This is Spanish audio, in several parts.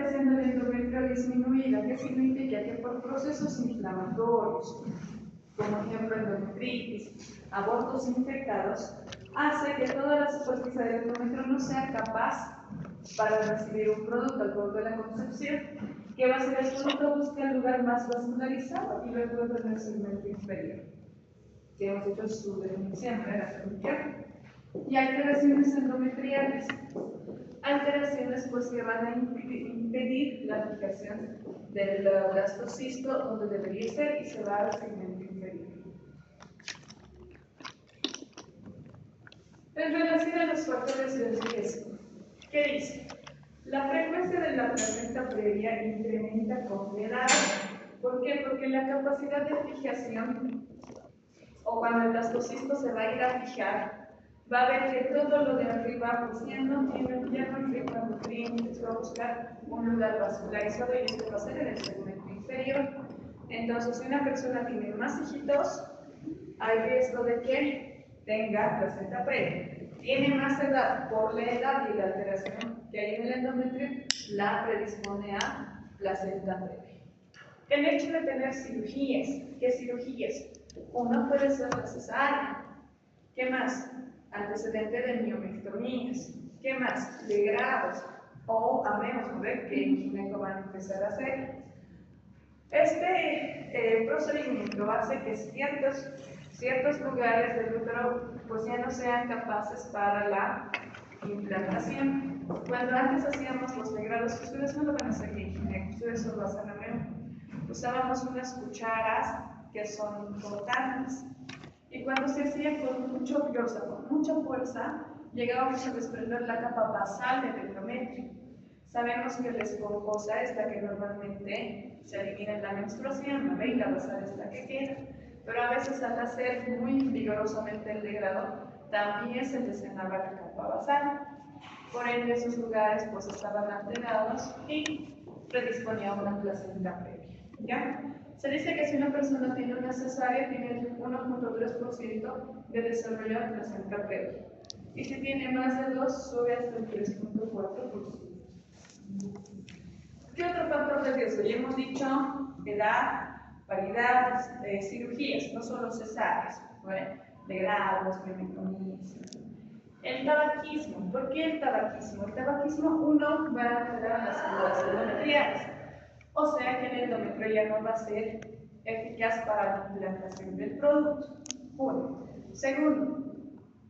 alteración del endometrio disminuida, que significa que por procesos inflamatorios, como ejemplo endometritis, abortos infectados, hace que toda la superficie del endometrio no sea capaz para recibir un producto, el producto de la concepción, que va a ser el producto busca el lugar más vascularizado y luego en el segmento inferior, que hemos hecho su definición, ¿verdad? Y alteraciones endometriales. Alteraciones pues que van a impedir la aplicación del blastocisto donde debería ser y se va al segmento inferior. En relación a los factores de riesgo, ¿qué dice? La frecuencia de la placenta previa incrementa con la edad. ¿Por qué? Porque la capacidad de fijación, o cuando el blastocisto se va a ir a fijar, va a ver que todo lo de arriba pues ya no implica nutrientes, va a buscar un lugar vascularizado y esto va a ser en el segmento inferior. Entonces, si una persona tiene más hijitos, hay riesgo de que tenga placenta previa. Tiene más edad, por la edad y la alteración que hay en el endometrio, la predispone a placenta previa. El hecho de tener cirugías, ¿qué cirugías? Uno puede ser la cesárea. ¿Qué más? Antecedente de miomectomías. ¿Qué más? De grados. O a menos ver que el gineco van a empezar a hacer. Este procedimiento hace que ciertos lugares del útero pues ya no sean capaces para la implantación. Cuando antes hacíamos los degrados, ustedes no lo van a hacer en gineco, ustedes solo hacen a menos. Usábamos unas cucharas que son cortantes. Y cuando se hacía con mucha fuerza, llegábamos a desprender la capa basal del endometrio. Sabemos que la esponjosa es la que normalmente se elimina en la menstruación, ¿no? Y la basal es la que queda. Pero a veces al hacer muy vigorosamente el degrado, también se lesionaba la capa basal. Por ende, esos lugares pues estaban alterados y predisponía a una placenta previa. ¿Ya? Se dice que si una persona tiene una cesárea, tiene el 1.3% de desarrollo de placenta previa. Y si tiene más de 2, sube hasta el 3.4%. ¿Qué otro factor de riesgo? Ya hemos dicho edad, variedad, cirugías, no solo cesáreas, ¿vale? Degrados, miomectomías. El tabaquismo. ¿Por qué el tabaquismo? El tabaquismo, uno, va a alterar las células endometriales. O sea que el endometrio ya no va a ser eficaz para la implantación del producto. Uno. Segundo,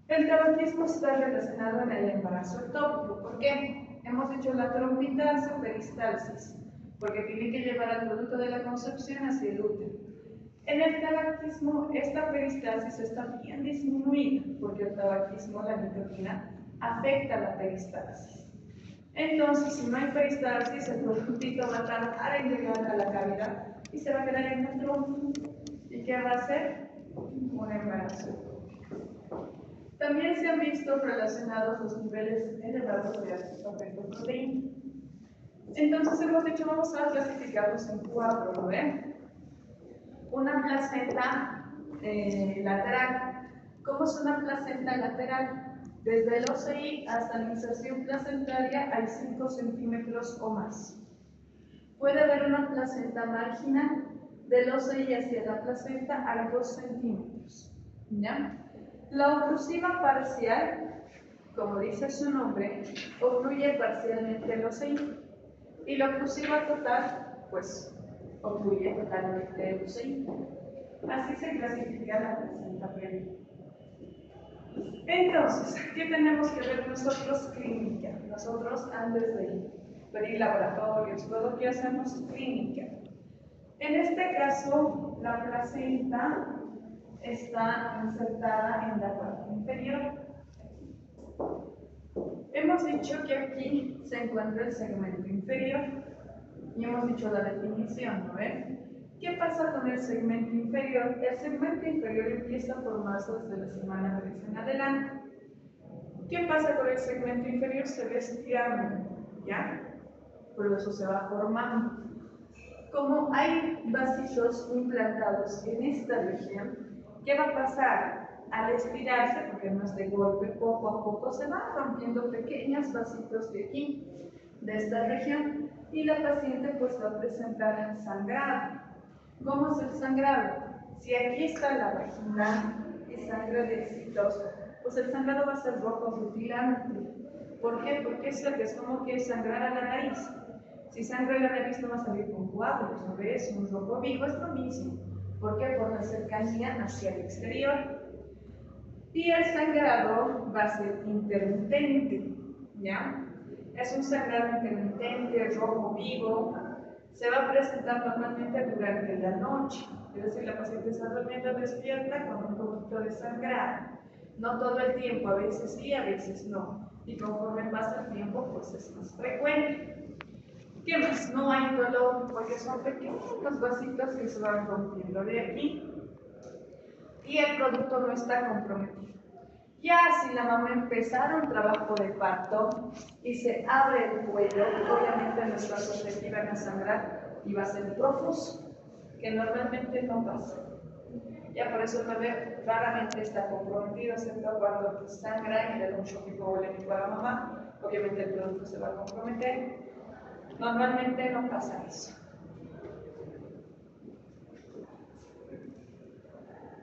el tabaquismo está relacionado en el embarazo ectópico. ¿Por qué? Hemos dicho la trompita hace peristalsis, porque tiene que llevar al producto de la concepción hacia el útero. En el tabaquismo, esta peristalsis está bien disminuida, porque el tabaquismo, la nicotina, afecta la peristalsis. Entonces, si no hay peristalsis, el productito va a tardar en llegar a la cavidad y se va a quedar en el tronco. ¿Y qué va a hacer? Un embarazo. También se han visto relacionados los niveles elevados de aspartame. Entonces hemos dicho, vamos a clasificarlos en 4, ¿no ven? Una placenta lateral. ¿Cómo es una placenta lateral? Desde el OCI hasta la inserción placentaria hay 5 centímetros o más. Puede haber una placenta marginal. Del OCI hacia la placenta hay 2 centímetros. ¿Ya? La oclusiva parcial, como dice su nombre, ocluye parcialmente el OCI. Y la oclusiva total, pues, ocluye totalmente el OCI. Así se clasifica la placenta previa. Entonces, ¿qué tenemos que ver nosotros clínica? Nosotros, antes de pedir laboratorios, todo, ¿qué hacemos? Clínica. En este caso, la placenta está insertada en la parte inferior. Hemos dicho que aquí se encuentra el segmento inferior y hemos dicho la definición, ¿no ven? ¿Qué pasa con el segmento inferior? El segmento inferior empieza a formarse desde la semana 3 en adelante. ¿Qué pasa con el segmento inferior? Se ve estirando, ¿ya? Por eso se va formando. Como hay vasitos implantados en esta región, ¿qué va a pasar? Al estirarse, porque no es de golpe, poco a poco se van rompiendo pequeños vasitos de aquí, de esta región. y la paciente pues va a presentar sangrado. ¿Cómo es el sangrado? Si aquí está la vagina y sangra de éxitos, pues el sangrado va a ser rojo rutilante. ¿Por qué? Porque es como que sangrar a la nariz. Si sangra la nariz no va a salir con coágulos, ¿no ves? Un rojo vivo es lo mismo. ¿Por qué? Por la cercanía hacia el exterior. Y el sangrado va a ser intermitente, ¿ya? Es un sangrado intermitente, rojo vivo. Se va a presentar normalmente durante la noche. Es decir, la paciente está durmiendo despierta con un poquito de sangrado. No todo el tiempo, a veces sí, a veces no. Y conforme pasa el tiempo, pues es más frecuente. ¿Qué más? No hay dolor porque son pequeños vasitos que se van rompiendo de aquí y el producto no está comprometido. Ya si la mamá empezara un trabajo de parto y se abre el cuello, obviamente los vasos de aquí van a sangrar y va a ser profuso, que normalmente no pasa. Ya por eso el bebé raramente está comprometido, excepto cuando sangra y le da un shock hipovolémico a la mamá, obviamente el producto se va a comprometer. Normalmente no pasa eso.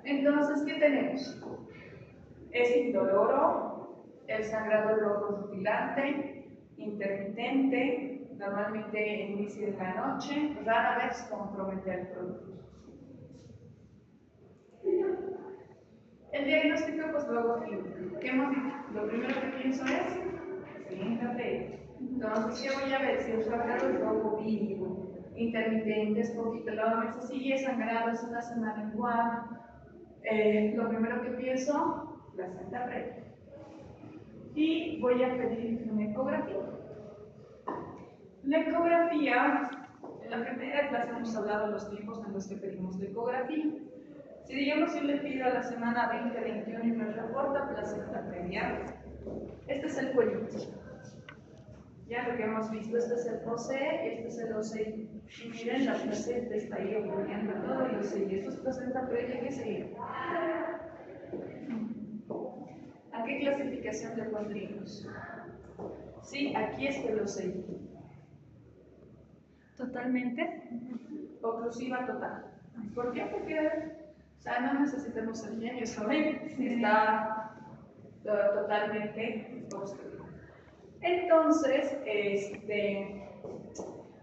Entonces, ¿qué tenemos? Es indoloro, el sangrado rojo rutilante, intermitente, normalmente inicia en la noche, rara vez compromete el producto. El diagnóstico, pues luego, ¿qué hemos dicho? Lo primero que pienso es, siéntate. Entonces, ¿qué voy a ver? Si el sangrado es rojo vivo, intermitente, es poquito, luego me dice, sigue sangrado, es una semana igual. Lo primero que pienso, placenta previa. Y voy a pedir una ecografía. La ecografía, en la primera clase hemos hablado de los tiempos en los que pedimos la ecografía. Si digamos yo le pido a la semana 20-21 y me reporta placenta previa, este es el cuellito. Ya lo que hemos visto, este es el OC, este es el OCI. Y miren, la placenta está ahí ocurriendo todo el OCI. Esto es placenta previa, ¿qué sería? ¿A qué clasificación le pondríamos? Sí, aquí está el OCI. ¿Totalmente? Oclusiva total. ¿Por qué? Porque no necesitamos el genio, ¿saben? Está totalmente obstruido. Entonces,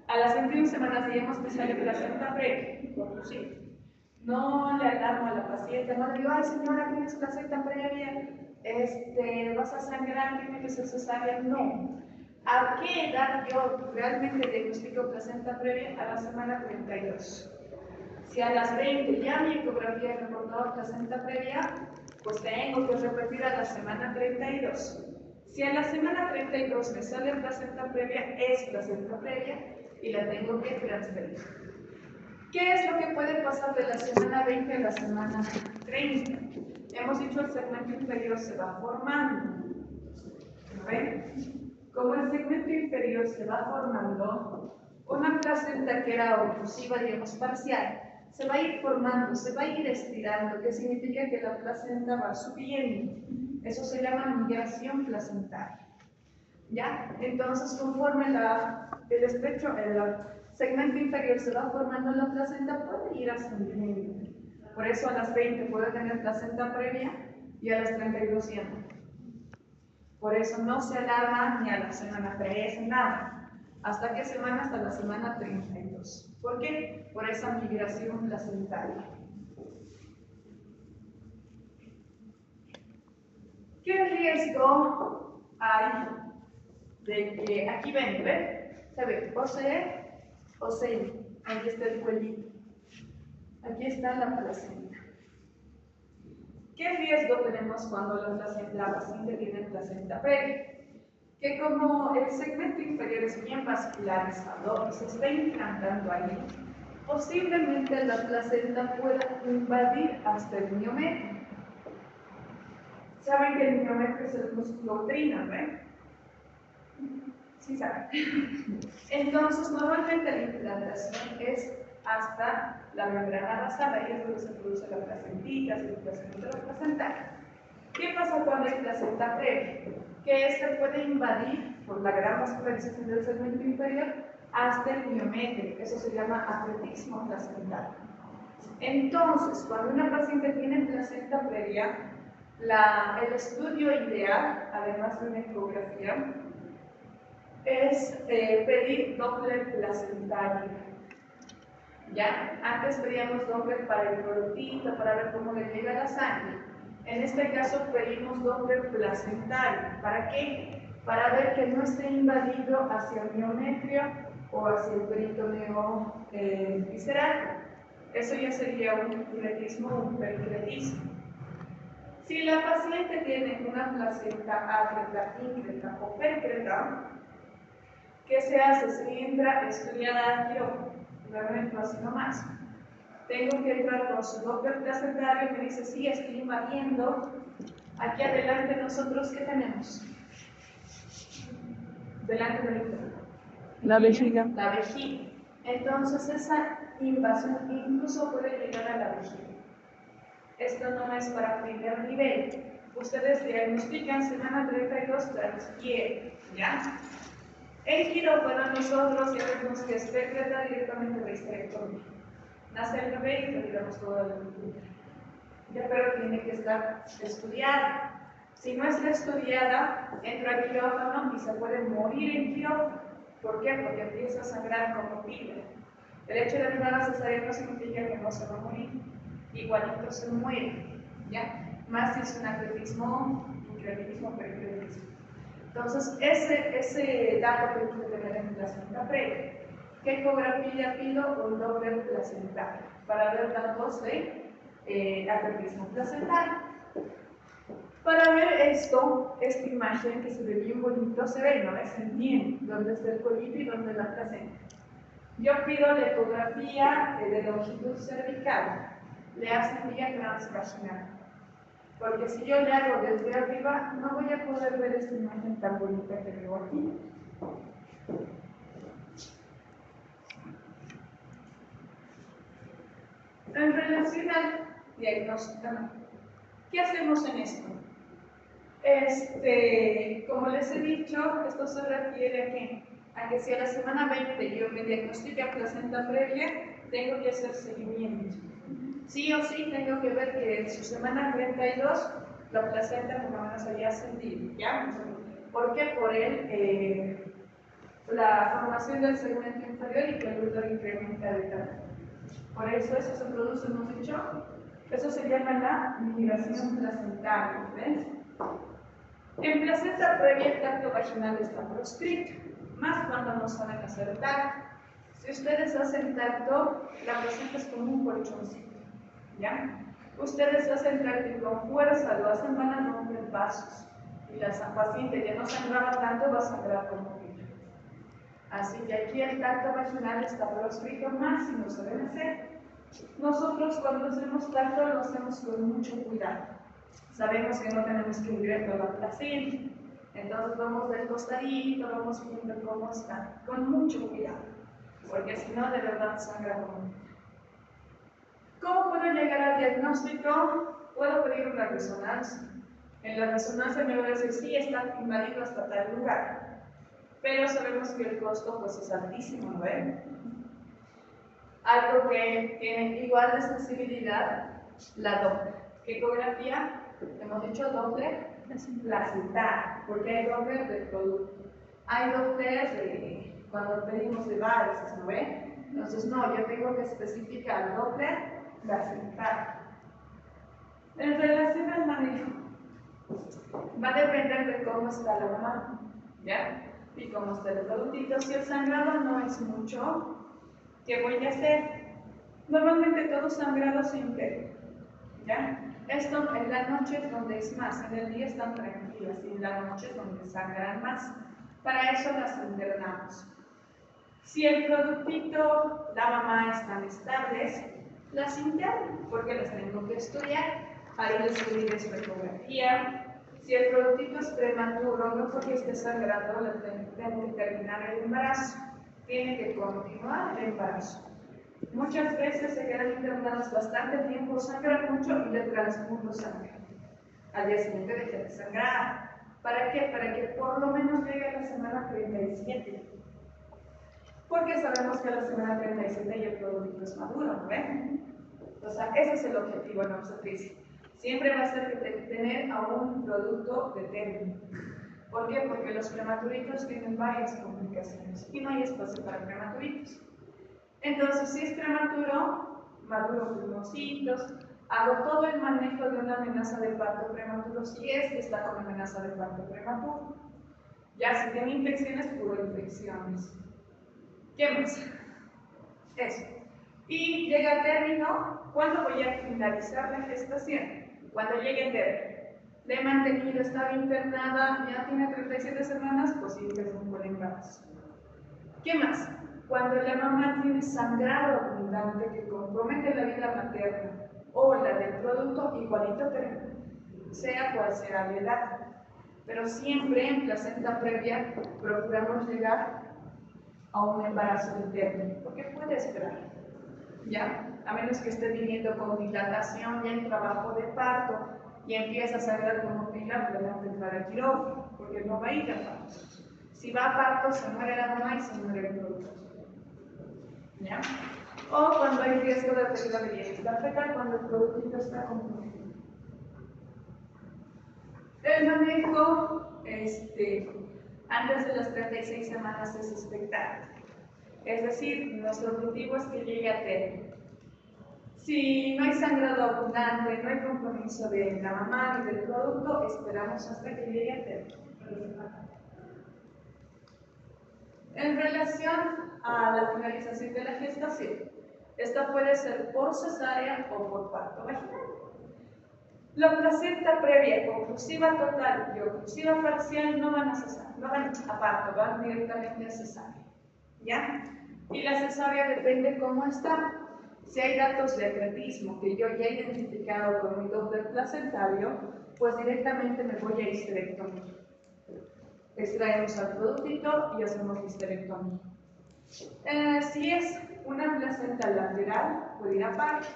a las 21 semanas digamos que sale placenta previa, conclusiva. No le alarmo a la paciente, no le digo, ay señora, tienes placenta previa, vas a sangrar, tiene que ser cesárea. No. ¿A qué edad yo realmente diagnostico placenta previa? A la semana 32. Si a las 20 ya mi ecografía reportaba placenta previa, pues tengo que repetir a la semana 32. Si a la semana 32 me sale placenta previa, es placenta previa y la tengo que transferir. ¿Qué es lo que puede pasar de la semana 20 a la semana 30? Hemos dicho el segmento inferior se va formando. ¿Ven? Como el segmento inferior se va formando, una placenta que era oclusiva, digamos parcial, se va a ir formando, se va a ir estirando, que significa que la placenta va subiendo. Eso se llama migración placentaria. ¿Ya? Entonces, conforme el segmento inferior se va formando, la placenta puede ir ascendiendo. Por eso a las 20 puede tener placenta previa y a las 32 ya no. Por eso no se alarma ni a la semana 3, nada. ¿Hasta qué semana? Hasta la semana 32. ¿Por qué? Por esa migración placentaria. ¿Qué riesgo hay de que aquí ven, ¿ven? Se ve OCI, aquí está el cuellito, aquí está la placenta. ¿Qué riesgo tenemos cuando la paciente tiene placenta previa? Que como el segmento inferior es bien vascularizado y se está implantando ahí, posiblemente la placenta pueda invadir hasta el miometrio. ¿Saben que el miometrio es el músculo uterino, ¿ven? Sí saben. Entonces, normalmente la implantación es hasta la membrana basal, ahí es donde se produce la placentita, circulación intraplacental. ¿Qué pasa cuando hay placenta previa? Que esta puede invadir, por la gran vascularización del segmento inferior, hasta el miometrio. Eso se llama atletismo placentario. Entonces, cuando una paciente tiene placenta previa, el estudio ideal, además de una ecografía, es pedir Doppler placentario. ¿Ya? Antes pedíamos Doppler para el productito, para ver cómo le llega la sangre. En este caso pedimos Doppler placentario. ¿Para qué? Para ver que no esté invadido hacia el miometrio o hacia el peritoneo visceral. Eso ya sería un icletismo o un pericletismo. Si la paciente tiene una placenta ácreta, íncreta o pericreta, ¿qué se hace? Se entra estudiada a quirófano. Realmente así nomás. Tengo que entrar con su Doppler placentario y me dice, sí, estoy invadiendo. Aquí adelante nosotros, ¿qué tenemos? Delante del útero. La vejiga. La vejiga. Entonces esa invasión incluso puede llegar a la vejiga. Esto no es para primer nivel. Ustedes diagnostican semana 32 transfiere, ¿ya? El quirófano nosotros ya vemos que es secreta directamente de histerectomía. Nace el bebé y retiramos toda la cultura. Ya, pero tiene que estar estudiada. Si no está estudiada, entra al quirófano y se puede morir en quirófano. ¿Por qué? Porque empieza a sangrar como piedra. El hecho de una cesárea no significa que no se va a morir. Igualito se muere, ¿ya? Más si es un atletismo, incrementismo, pericletismo. Entonces, ese dato que tengo que tener en placenta previa. ¿Qué ecografía pido? Un Doppler placentario para ver datos de atletismo placentario. Para ver esto, esta imagen que se ve bien bonito, se ve, ¿no? Se entiende dónde está el colito y dónde la placenta. Yo pido la ecografía de longitud cervical, le hacen vía transvaginal. Porque si yo le hago desde arriba, no voy a poder ver esta imagen tan bonita que veo aquí. En relación al diagnóstico, ¿qué hacemos en esto? Como les he dicho, esto se refiere a qué? A que si a la semana 20 yo me diagnostique placenta previa, tengo que hacer seguimiento. Sí o sí tengo que ver que en su semana 32 la placenta por lo menos haya ascendido, ¿ya? ¿Por qué? Por la formación del segmento inferior y que el útero incrementa de tamaño. Por eso se produce, hemos dicho, eso se llama la migración placentaria, ¿ves? En placenta previa el tacto vaginal está proscrito, más cuando no saben hacer tacto. Si ustedes hacen tacto, la placenta es como un colchoncito, ¿ya? Ustedes hacen tacto y con fuerza lo hacen, van a romper vasos. Y la paciente que no sangraba tanto va a sangrar como ella. Así que aquí el tacto vaginal está proscrito, más si no se debe hacer. Nosotros cuando hacemos tacto lo hacemos con mucho cuidado. Sabemos que no tenemos que ir toda la placenta. Entonces vamos del costadito, vamos viendo cómo está, con mucho cuidado, porque si no de verdad sangra como. ¿Cómo puedo llegar al diagnóstico? Puedo pedir una resonancia. En la resonancia me va a decir, sí, está invadido hasta tal lugar. Pero sabemos que el costo pues, es altísimo, ¿no ven? Algo que tiene igual de sensibilidad, la Doppler. ¿Qué ecografía? Hemos dicho Doppler placentario, porque hay Doppler del producto. Hay Doppler de cuando pedimos de varices, ¿no ven? Entonces, no, yo tengo que especificar Doppler placentario. En relación al manejo, va a depender de cómo está la mamá, ¿ya? Y cómo está el productito. Si el sangrado no es mucho, ¿qué voy a hacer? Normalmente todo sangrado se impide, ¿ya? Esto en la noche es donde es más, en el día están tranquilas y en la noche es donde sangran más. Para eso las internamos. Si el productito, la mamá están estables, las interno, porque las tengo que estudiar. Ahí les pediré su ecografía. Si el productito es prematuro, no porque esté sangrando, tengo que terminar el embarazo. Tiene que continuar el embarazo. Muchas veces se quedan internadas bastante tiempo, sangran mucho y le transfundo sangre. Al día siguiente deja de sangrar. ¿Para qué? Para que por lo menos llegue a la semana 37. porque sabemos que a la semana 37 ya el producto es maduro, ¿no ven? O sea, ese es el objetivo en la obstetricia. Siempre va a ser tener a un producto de término. ¿Por qué? Porque los prematuritos tienen varias complicaciones y no hay espacio para prematuritos. Entonces, si es prematuro, maduro pulmoncitos, hago todo el manejo de una amenaza de parto prematuro si es que está con amenaza de parto prematuro. Ya si tiene infecciones, puro infecciones. ¿Qué más? Eso. Y llega a término, ¿cuándo voy a finalizar la gestación? Cuando llegue a término. Le he mantenido, estaba internada, ya tiene 37 semanas, pues sí, es un buen embarazo. ¿Qué más? Cuando la mamá tiene sangrado abundante que compromete la vida materna o la del producto, igualito termina, sea cual sea la edad. Pero siempre en placenta previa procuramos llegar a un embarazo de término, porque puede esperar, ¿ya? A menos que esté viniendo con dilatación ya en trabajo de parto y empieza a sangrar como pila, podemos entrar al quirófano, porque no va a ir a parto. Si va a parto, se muere la mamá y se muere el producto, ¿ya? O cuando hay riesgo de pérdida de bienestar fetal, cuando el producto está comprometido. El manejo, antes de las 36 semanas es expectante. Es decir, nuestro objetivo es que llegue a término. Si no hay sangrado abundante, no hay compromiso de la mamá ni del producto, esperamos hasta que llegue a término. En relación a la finalización de la gestación, esta puede ser por cesárea o por parto vaginal. La placenta previa, oclusiva total y oclusiva parcial no van a cesárea, no van a parto, van directamente a cesárea, ¿ya? Y la cesárea depende cómo está. Si hay datos de acretismo que yo ya he identificado con mi Doppler placentario, pues directamente me voy a histerectomía. Extraemos al productito y hacemos histerectomía. Si es una placenta lateral, puede ir a parto.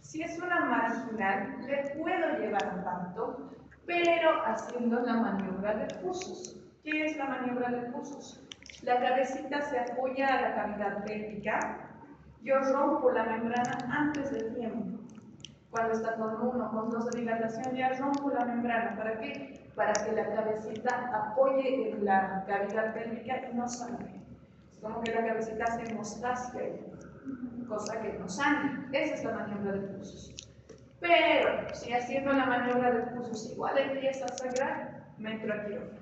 Si es una marginal, le puedo llevar a parto, pero haciendo la maniobra de Pusos. ¿Qué es la maniobra de Pusos? La cabecita se apoya a la cavidad pélvica. Yo rompo la membrana antes del tiempo. Cuando está con 1, con 2 de dilatación, ya rompo la membrana. ¿Para qué? Para que la cabecita apoye en la cavidad pélvica y no sangre. Es como que la cabecita se hemostasia, cosa que no sangre. Esa es la maniobra de Pusos. Pero si haciendo la maniobra de Pusos igual empieza a sangrar, me entro a quirófano.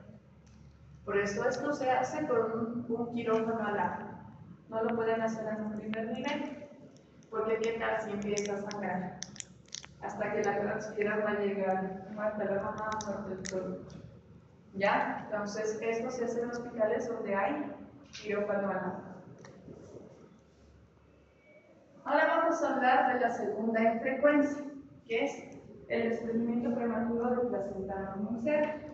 Por eso esto se hace con un quirófano al lado. No lo pueden hacer en un primer nivel, porque qué tal si empieza a sangrar hasta que la transpirar va a llegar muerta la mamá, muerta el producto. ¿Ya? Entonces, esto se hace en hospitales donde hay quirófano al lado. Ahora vamos a hablar de la segunda en frecuencia, que es el desprendimiento prematuro de placenta no inserta.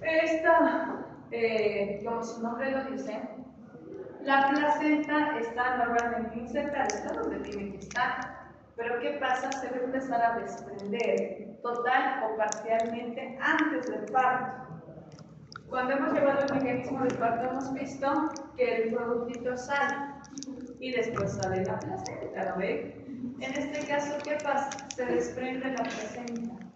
Esta, como su nombre lo dice, la placenta está normalmente insertada, está donde tiene que estar. Pero ¿qué pasa? Se va a empezar a desprender total o parcialmente antes del parto. Cuando hemos llevado el mecanismo del parto hemos visto que el productito sale y después sale la placenta, ¿lo ven? En este caso, ¿qué pasa? Se desprende la placenta.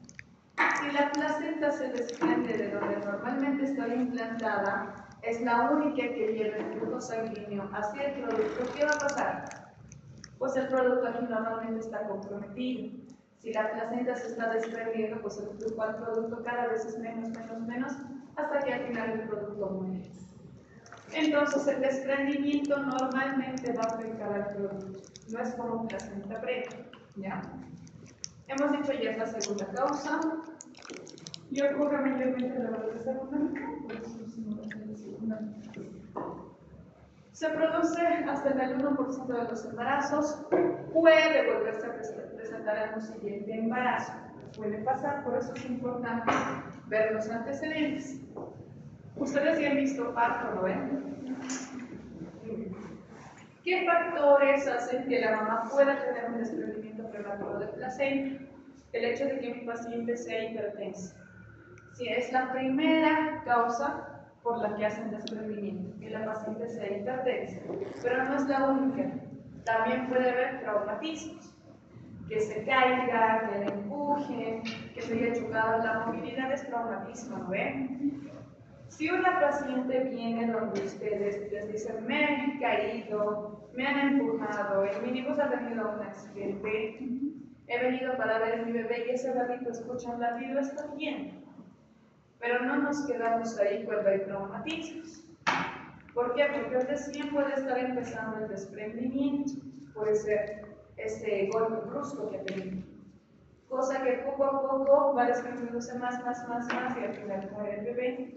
Si la placenta se desprende de donde normalmente está implantada, es la única que lleva el flujo sanguíneo hacia el producto, ¿qué va a pasar? Pues el producto aquí normalmente está comprometido. Si la placenta se está desprendiendo, pues el flujo al producto cada vez es menos, hasta que al final el producto muere. Entonces el desprendimiento normalmente va a afectar al producto, no es como placenta previa, ¿ya? Hemos dicho ya es la segunda causa, y ocurre mayormente en la segunda mitad, por eso decimos la segunda mitad. Se produce hasta en el 1% de los embarazos, puede volverse a presentar en un siguiente embarazo, puede pasar, por eso es importante ver los antecedentes. Ustedes ya han visto parto, ¿no ven? ¿Qué factores hacen que la mamá pueda tener un desprendimiento prematuro de placenta? El hecho de que mi paciente sea hipertensa. Si es la primera causa, por la que hacen desprendimiento, que la paciente sea hipertensa, pero no es la única. También puede haber traumatismos, que se caiga, que le empujen, que se haya chocado. La movilidad es traumatismo, ¿no ven? Si una paciente viene donde ustedes les dicen, me han caído, me han empujado, el minibús ha tenido un accidente, he venido para ver a mi bebé y ese ratito escucha un latido, está bien. Pero no nos quedamos ahí cuando hay traumatismos. ¿Por qué? Porque recién puede estar empezando el desprendimiento, puede ser ese golpe brusco que ha tenido. Cosa que poco a poco va desprendiéndose más y al final muere el bebé.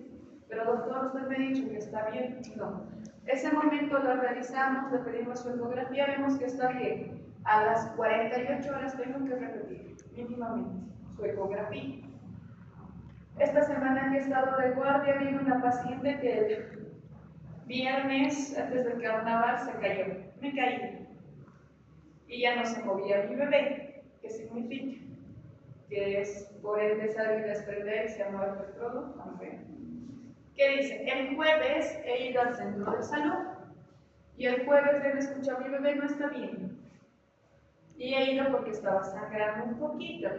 Pero doctor, usted me ha dicho que está bien. No. Ese momento lo realizamos, le pedimos su ecografía, vemos que está bien. A las 48 horas tengo que repetir mínimamente su ecografía. Esta semana que he estado de guardia, vino una paciente que el viernes, antes del carnaval, se cayó. Me caí. Y ya no se movía mi bebé. ¿Qué significa? Que es por el besar y desprender se ha muerto el producto. ¿Qué dice? El jueves he ido al centro de salud y el jueves he escuchado mi bebé no está bien. Y he ido porque estaba sangrando un poquito.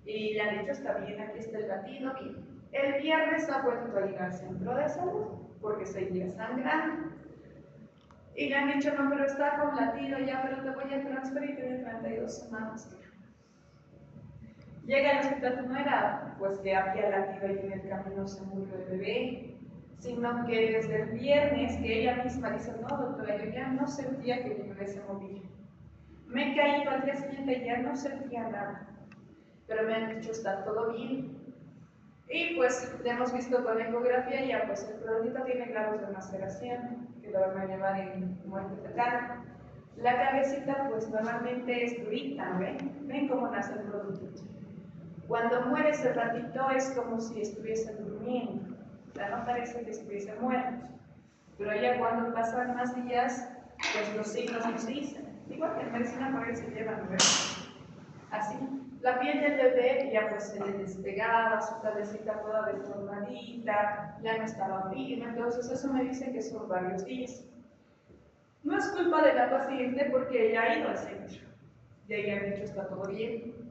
Y le han dicho, está bien, aquí está el latido, bien. El viernes ha vuelto a ir al centro de salud porque seguía sangrando. Y le han dicho, no, pero está con latido ya, pero te voy a transferir de 32 semanas. Llega al hospital, no era pues que había latido y en el camino se murió el bebé, sino que desde el viernes que ella misma dice, no doctora, yo ya no sentía que mi bebé se movía. Me he caído al día siguiente y ya no sentía nada, pero me han dicho, está todo bien. Y pues le hemos visto con ecografía y ya pues el producto tiene grados de maceración, que lo van a llevar en muerte fetal. La cabecita pues normalmente es durita, ¿ven? ¿Ven cómo nace el producto? Cuando muere ese ratito es como si estuviese durmiendo, o sea, no parece que estuviese muerto, pero ya cuando pasan más días, pues los signos nos dicen, igual que en medicina por ahí se llevan, ¿verdad? Así, la piel del bebé ya pues se le despegaba, su cabecita toda deformadita, ya no estaba firme, entonces eso me dice que son varios días. No es culpa de la paciente porque ella ha ido al centro, y ella ha dicho está todo bien.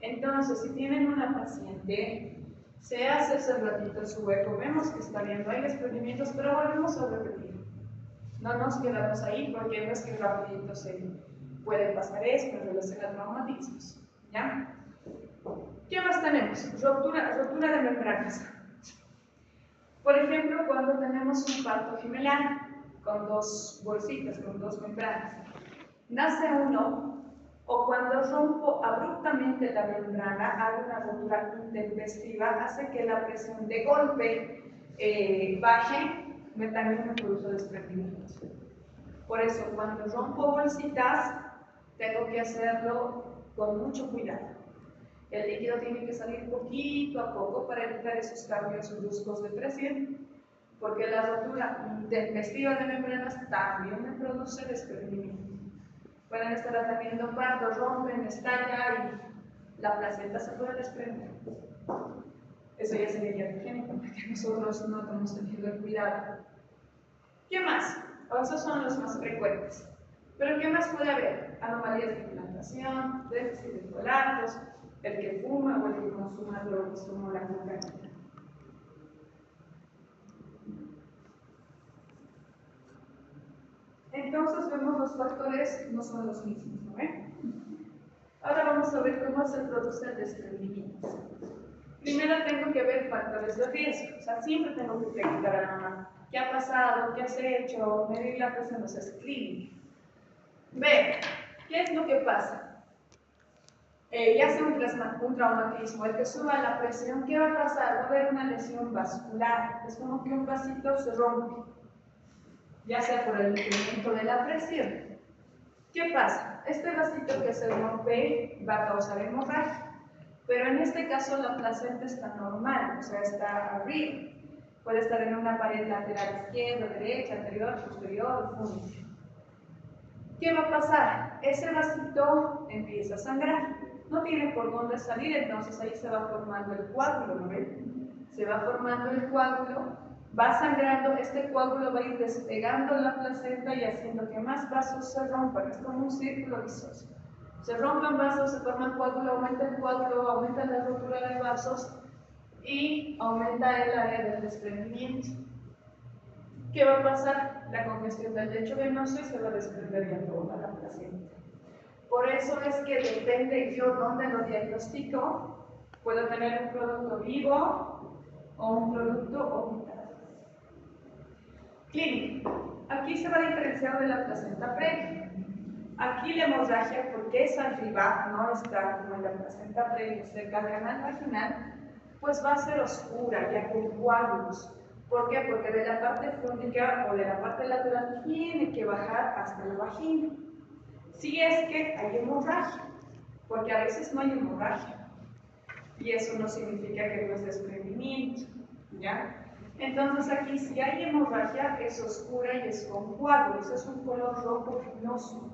Entonces, si tienen una paciente, se hace ese ratito su eco, vemos que está bien, no hay desprendimientos, pero volvemos a repetir. No nos quedamos ahí porque no es que rapidito se puede pasar esto en relación a traumatismos. ¿Ya? ¿Qué más tenemos? Rotura de membranas. Por ejemplo, cuando tenemos un parto gemelar con dos bolsitas, con dos membranas, nace uno. O cuando rompo abruptamente la membrana, hago una rotura intempestiva, hace que la presión de golpe baje, también me produce desprendimiento. Por eso, cuando rompo bolsitas, tengo que hacerlo con mucho cuidado. El líquido tiene que salir poquito a poco para evitar esos cambios bruscos de presión, porque la rotura intempestiva de membranas también me produce desprendimiento. Pueden estar atendiendo parto, rompen, estalla y la placenta se puede desprender. Eso ya sería iatrogénico, porque nosotros no estamos teniendo el cuidado. ¿Qué más? Esos son los más frecuentes. ¿Pero qué más puede haber? Anomalías de implantación, déficit de folatos, el que fuma o el que consuma drogas como la cocaína. Entonces vemos los factores no son los mismos, ¿no ven? Ahora vamos a ver cómo se produce el desprendimiento. Primero tengo que ver factores de riesgo, o sea, siempre tengo que preguntar a la mamá, ¿qué ha pasado? ¿Qué has hecho? Medir la presión, o sea, es clínica. Ver, ¿qué es lo que pasa? Ya sea un traumatismo, el que suba la presión, ¿qué va a pasar? Va a haber una lesión vascular, es como que un vasito se rompe, ya sea por el incremento de la presión. ¿Qué pasa? Este vasito que se rompe va a causar hemorragia, pero en este caso la placenta está normal, o sea, está arriba. Puede estar en una pared lateral izquierda, derecha, anterior, posterior, función. ¿Qué va a pasar? Ese vasito empieza a sangrar, no tiene por dónde salir, entonces ahí se va formando el coágulo, ¿no ven? Se va formando el coágulo va sangrando, este coágulo va a ir despegando la placenta y haciendo que más vasos se rompan. Es como un círculo vicioso. Se rompen vasos, se forma coágulo, aumenta la rotura de vasos y aumenta el área del desprendimiento. ¿Qué va a pasar? La congestión del lecho venoso y se va a desprender ya toda la placenta. Por eso es que depende yo dónde lo diagnostico. Puedo tener un producto vivo o un producto orbitado. Clínica. Aquí se va a diferenciar de la placenta previa. Aquí la hemorragia, porque es arriba, no está como en la placenta previa, cerca del canal vaginal, pues va a ser oscura, ya con coágulos. ¿Por qué? Porque de la parte frónica o de la parte lateral tiene que bajar hasta la vagina. Si es que hay hemorragia, porque a veces no hay hemorragia. Y eso no significa que no es desprendimiento, ¿ya? Entonces aquí si hay hemorragia es oscura y es con coágulos, es un color rojo finoso.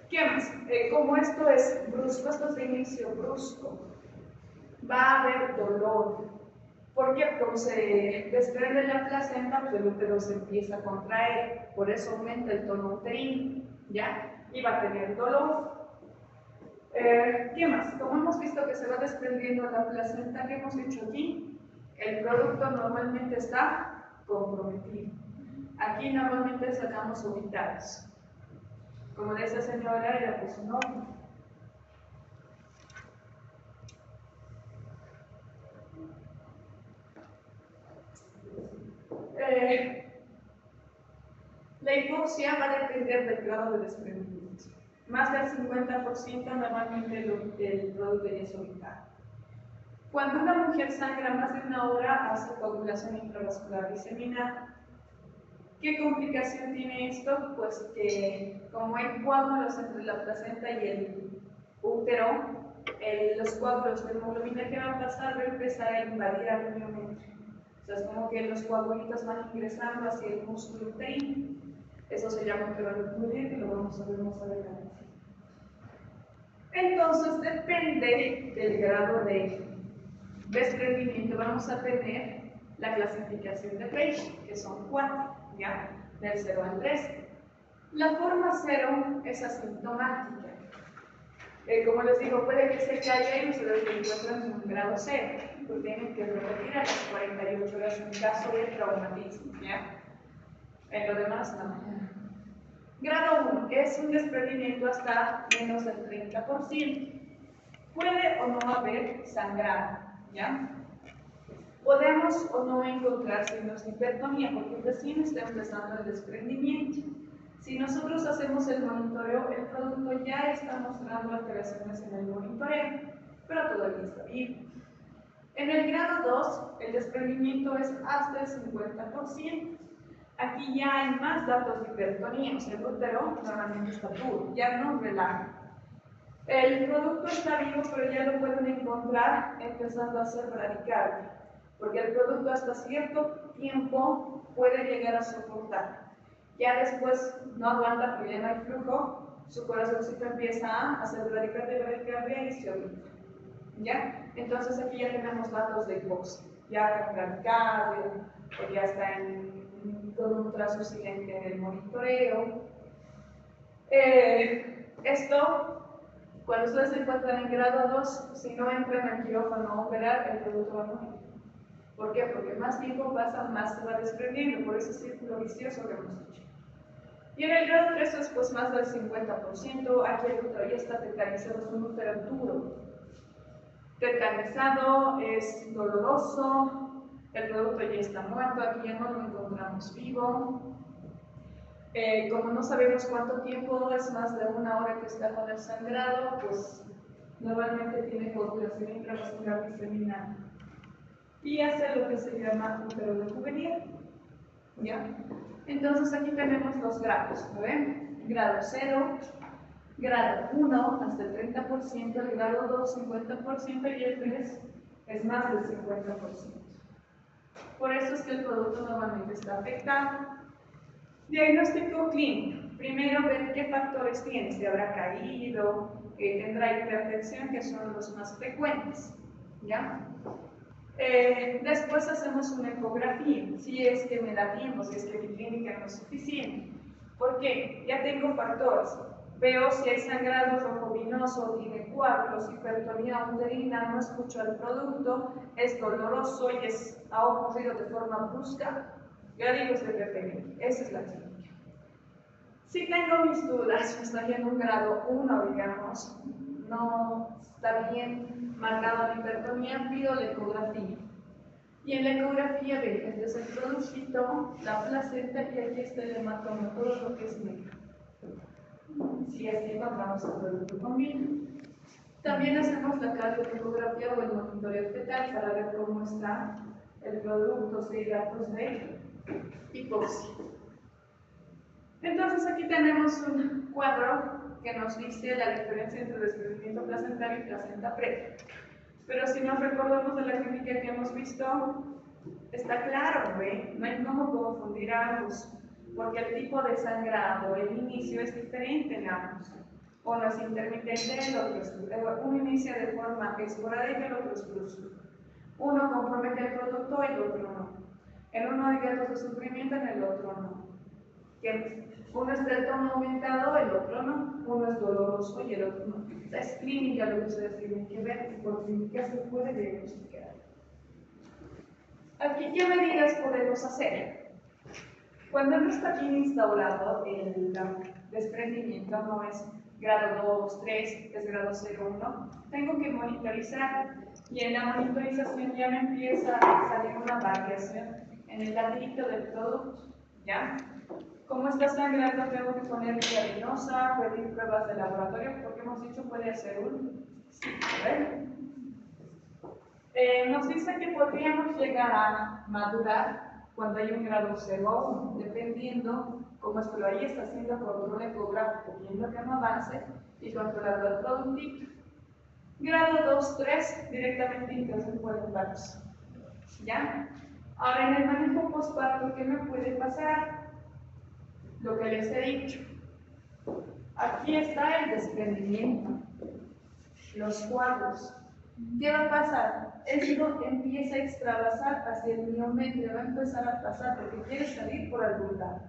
¿Qué más? Como esto es brusco, esto es de inicio brusco, va a haber dolor. ¿Por qué? Porque como se desprende la placenta, pues el útero se empieza a contraer, por eso aumenta el tono uterino, ¿ya? Y va a tener dolor. ¿Qué más? Como hemos visto que se va desprendiendo la placenta, ¿qué hemos dicho aquí? El producto normalmente está comprometido. Aquí normalmente sacamos orbitales. Como de esa señora era pues un hombre. La hipoxia va a depender del grado de desprendimiento. Más del 50% normalmente el producto ya es orbital. Cuando una mujer sangra más de una hora hace coagulación intravascular diseminada. ¿Qué complicación tiene esto? Pues que como hay coágulos entre la placenta y el útero, los coágulos de hemoglobina que van a pasar va a empezar a invadir al miometrio. O sea, es como que los coagulitos van ingresando hacia el músculo uterino. Eso se llama uterología, que lo vamos a ver más adelante. Entonces, depende del grado de desprendimiento, vamos a tener la clasificación de Fresh, que son 4, ¿ya? Del 0 al 13. La forma 0 es asintomática. Como les digo, puede que se caiga y ustedes se encuentran en un grado 0, pues tienen que repetir a las 48 horas en caso de traumatismo, ¿ya? En lo demás, no. Grado 1 es un desprendimiento hasta menos del 30%. Puede o no haber sangrado, ¿ya? Podemos o no encontrar signos de hipertonía porque recién está empezando el desprendimiento. Si nosotros hacemos el monitoreo, el producto ya está mostrando alteraciones en el monitoreo, pero todavía está vivo. En el grado 2, el desprendimiento es hasta el 50%. Aquí ya hay más datos de hipertonía, o sea, el útero normalmente está duro, ya no relaja. El producto está vivo, pero ya lo pueden encontrar empezando a ser bradicardia, porque el producto hasta cierto tiempo puede llegar a soportar. Ya después no aguanta porque ya no hay flujo, su corazoncito empieza a hacer bradicardia y se ahorita. ¿Ya? Entonces aquí ya tenemos datos de hipoxia, ya bradicardia, o ya está con un trazo silente en el monitoreo. Esto, cuando ustedes se encuentran en grado 2, si no entran al quirófano a operar, el producto va a morir. ¿Por qué? Porque más tiempo pasa, más se va desprendiendo, por ese círculo vicioso que hemos dicho. Y en el grado 3 es pues más del 50%, aquí el útero ya está tetanizado, es un útero duro. Tetanizado, es doloroso, el producto ya está muerto, aquí ya no lo encontramos vivo. Como no sabemos cuánto tiempo, es más de una hora que está con el sangrado, pues normalmente tiene coagulación intravascular diseminada. Y hace lo que se llama útero de juvenil. ¿Ya? Entonces aquí tenemos los grados, ¿lo ven? Grado 0, grado 1 hasta el 30%, el grado 2 50% y el 3 es más del 50%. Por eso es que el producto normalmente está afectado. Diagnóstico clínico. Primero ver qué factores tiene, si habrá caído, tendrá hipertensión, que son los más frecuentes. ¿Ya? Después hacemos una ecografía, si es que me da tiempo, si es que mi clínica no es suficiente. ¿Por qué? Ya tengo factores. Veo si hay sangrado rojo vinoso, tiene coágulos, hipertonía uterina, no escucho el producto, es doloroso y ha ocurrido de forma brusca. Yo digo es de PPG, esa es la clínica. Si tengo mis dudas, estaría en un grado 1, digamos, no está bien marcada la hipertonía, pido la ecografía. Y en la ecografía ven, este es el productito, la placenta, y aquí está el hematoma, todo lo que es negro. Si es que encontramos el producto con bien. También hacemos la cardiopulmonografía o el monitoreo fetal para ver cómo está el producto, si hay datos de hipoxia. Entonces aquí tenemos un cuadro que nos dice la diferencia entre desprendimiento placentario y placenta previa. Pero si nos recordamos de la clínica que hemos visto, está claro, ¿ve? No hay cómo confundir ambos, porque el tipo de sangrado, el inicio es diferente en ambos. Uno es intermitente, el otro es uno inicia de forma esporádica, el otro es brusco. Uno compromete el producto, el otro no. En uno hay datos de sufrimiento, en el otro no. Uno es del tono aumentado, el otro no. Uno es doloroso y el otro no. Es clínica lo que ustedes tienen que ver y por clínica se puede diagnosticar. Aquí, ¿qué medidas podemos hacer? Cuando no está bien instaurado el desprendimiento, no es grado 2, 3, es grado 0, 1, tengo que monitorizar y en la monitorización ya me empieza a salir una variación en el ladrito del producto, ¿ya? Como está sangrando, tengo que poner vía venosa, pedir pruebas de laboratorio, porque hemos dicho puede hacer un ciclo. Nos dice que podríamos llegar a madurar cuando hay un grado 0 o 1, dependiendo cómo es, pero ahí está haciendo control ecográfico, viendo que no avance y controlando el productito. Grado 2, 3, directamente ingreso por embarazos. ¿Ya? Ahora, en el manejo postparto, ¿qué me puede pasar? Lo que les he dicho. Aquí está el desprendimiento, los coágulos. ¿Qué va a pasar? Esto empieza a extravasar hacia el miometrio, va a empezar a pasar porque quiere salir por algún lado.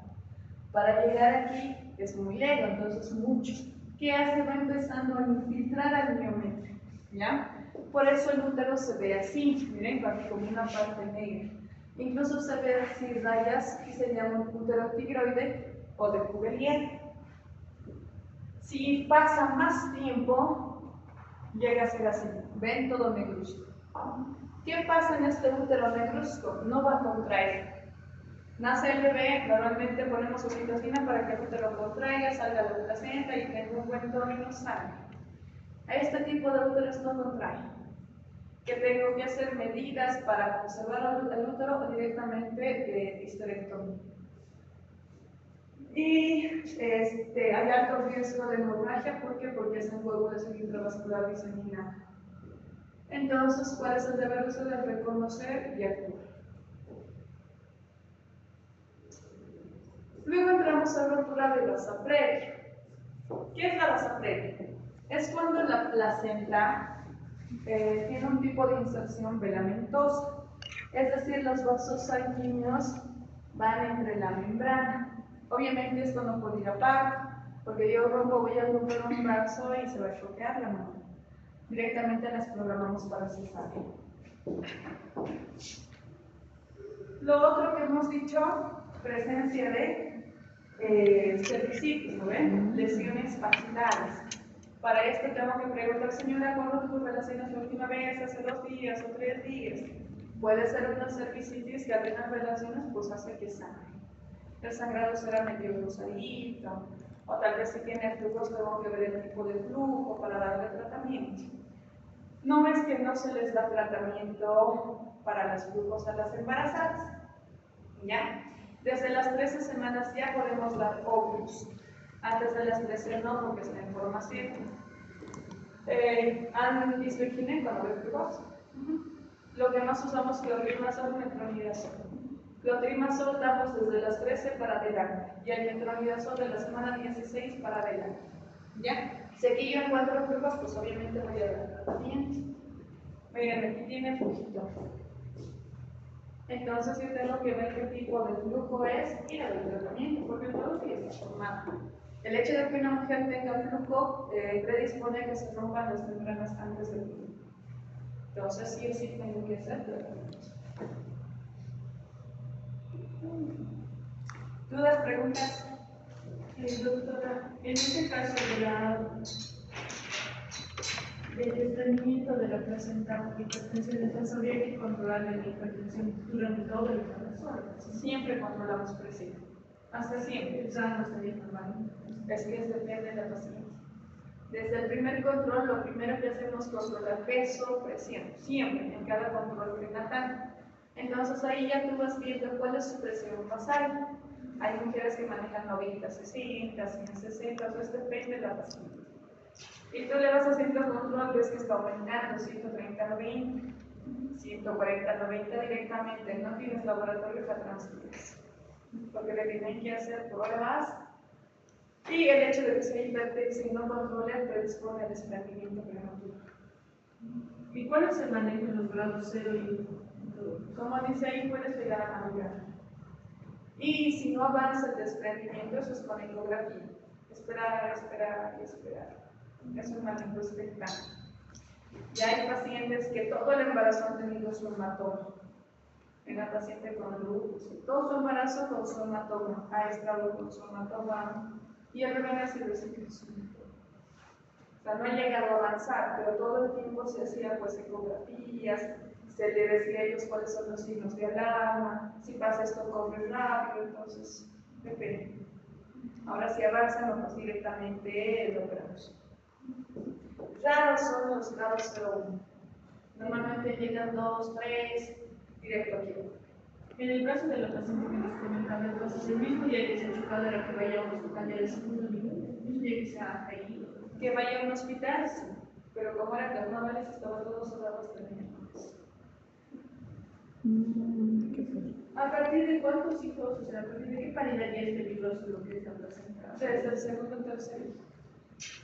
Para llegar aquí es muy lejos, entonces mucho. ¿Qué hace? Va empezando a infiltrar al miometrio, ¿ya? Por eso el útero se ve así, miren, como una parte negra. Incluso se ve así rayas que se llaman útero tigroide o de Cuvier. Si pasa más tiempo, llega a ser así, ven todo negruzco. ¿Qué pasa en este útero negruzco? No va a contraer. Nace el bebé, normalmente ponemos oxitocina para que el útero contraiga, salga la placenta y tenga un buen tono y no salga. A este tipo de úteros no contrae. ¿Qué tengo que hacer? Medidas para conservar el útero directamente de histerectomía. Y hay alto riesgo de hemorragia, ¿por qué? Porque es un coagulación intravascular diseminada. Entonces, ¿cuál es el deber de ustedes? Reconocer y actuar. Luego entramos a rotura de vasa previa. ¿Qué es la vasa previa? Es cuando la placenta tiene un tipo de inserción velamentosa, es decir, los vasos sanguíneos van entre la membrana. Obviamente esto no puede ir a par, porque yo voy a romper un brazo y se va a choquear la mano. Directamente las programamos para cesárea. Lo otro que hemos dicho, presencia de cervicitis, ¿no ven? Lesiones axilares. Para esto tengo que preguntar, señora, ¿cuándo tuvo relaciones la última vez? ¿Hace 2 días o 3 días? Puede ser una cervicitis que apenas relaciones, pues hace que sangre. El sangrado será medio rosadito, o tal vez si tiene flujos tengo que ver el tipo de flujo para darle tratamiento. No es que no se les da tratamiento para los flujos a las embarazadas, ¿ya? Desde las 13 semanas ya podemos dar óvulos. Antes de las 13 no, porque está en formación. ¿Han visto el gineco, no ven flujos? Lo que más usamos es clotrimazol y metronidazol. Clotrimazol damos desde las 13 para adelante y el metronidazol de la semana 16 para adelante. ¿Ya? Si aquí yo encuentro flujos, pues obviamente voy a dar tratamiento. Miren, aquí tiene flujito. Entonces yo tengo que ver qué tipo de flujo es y le doy tratamiento, porque el producto ya está formado. El hecho de que una mujer tenga flujo predispone a que se rompan las membranas antes del flujo. Entonces sí o sí tengo que hacer tratamiento. ¿Dudas, preguntas? Doctora, en este caso del desprendimiento de la placenta por hipertensión, entonces habría que controlar la hipertensión durante todo el embarazo. Siempre controlamos presión. Hasta siempre. O sea, no estaría normal. Es que depende de la paciente. Desde el primer control, lo primero que hacemos es controlar peso, presión. Siempre, en cada control prenatal. Entonces ahí ya tú vas viendo cuál es su presión basal. Hay mujeres que manejan 90, 60, 160, entonces depende de la paciente. Y tú le vas haciendo control, ves que está aumentando 130, 90, 140, 90 directamente. No tienes laboratorio para transmitirse, porque le tienen que hacer pruebas. Y el hecho de que sea hipertensa y no controle predispone al desprendimiento prematuro. ¿Y cuál es el manejo en los grados 0 y 1? Como dice ahí, puedes llegar a madurar. Y si no avanza el desprendimiento, eso es con ecografía. Esperar, esperar y esperar. Es un manejo expectante. Ya hay pacientes que todo el embarazo han tenido su hematoma. Una paciente con lupus, todo su embarazo con su hematoma, ha estado con su hematoma y el bebé nació sin su hematoma. O sea, no ha llegado a avanzar, pero todo el tiempo se hacía pues ecografías, se le decía a ellos cuáles son los signos de alarma, si pasa esto corre rápido, entonces depende. Ahora si avanzan, pues directamente lo operamos. Raros son los grados 0,1. Normalmente llegan 2, 3, directo aquí. En el caso de la paciente que nos comentaba, entonces el mismo día que se ha chocado era que vaya a un hospital de segundo nivel, el mismo día que se ha caído. Que vaya a un hospital, sí. Pero como era carnavales, estaban todos cerrados también. ¿A partir de cuántos hijos, o sea, a partir de qué paridad ya es peligroso lo que es la placenta? Desde el segundo y tercer hijo.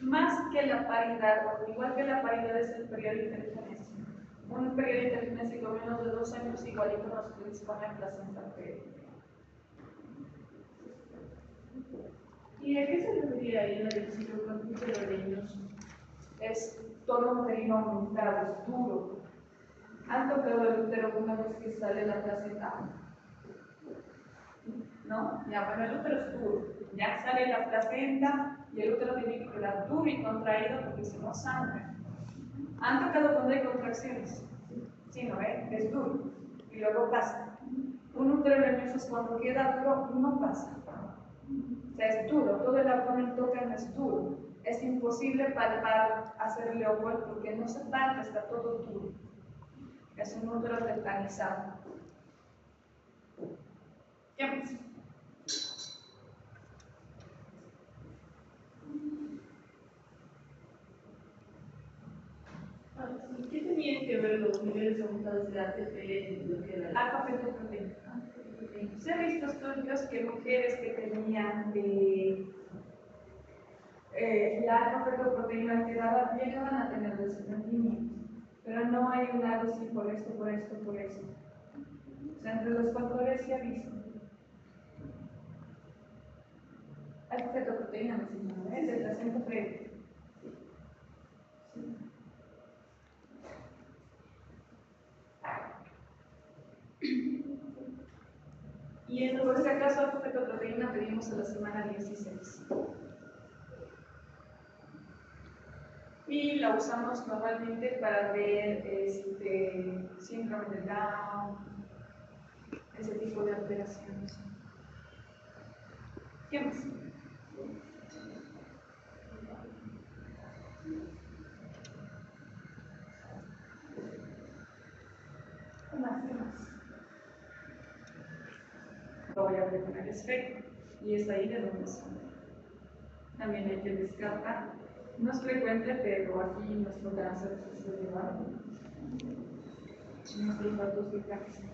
Más que la paridad, o igual que la paridad es el periodo de inteligencia. Un periodo de inteligencia con menos de 2 años igualito nos predispone a placenta previa. ¿Y a qué se refería ahí la del ciclocampus leñoso? Es todo un uterino aumentado, es duro. ¿Han tocado el útero una vez que sale la placenta? ¿No? Ya, bueno, el útero es duro. Ya sale la placenta y el útero tiene que quedar duro y contraído porque si no sangra. ¿Han tocado cuando hay contracciones? Sí, ¿no ve? Es duro. Y luego pasa. Un útero leñoso es cuando queda duro, no pasa. O sea, es duro. Todo el abdomen toca, no es duro. Es imposible palpar, hacer Leopold porque no se palpa, está todo duro. Es un útero tetanizado. ¿Qué más? ¿Qué tenían que ver los niveles aumentados de ATP en lo que era la Alfa-fetoproteína. Se han visto estudios que mujeres que tenían la alfa-fetoproteína alterada llegaban a tener desprendimiento, pero no hay un algo así por esto, por esto, por esto. O sea, entre los factores se ha visto. Alfa-fetoproteína me enseñó, ¿eh? De placenta previa. Y en por si acaso alfa-fetoproteína pedimos a la semana 16. Y la usamos normalmente para ver síndrome de Down, ese tipo de alteraciones. ¿Qué más? ¿Qué más? ¿Qué más? Lo voy a ver con el espectro y es ahí de donde sale. También hay que descartar. No es frecuente, pero aquí nuestro cáncer se lleva nuestros datos de cáncer.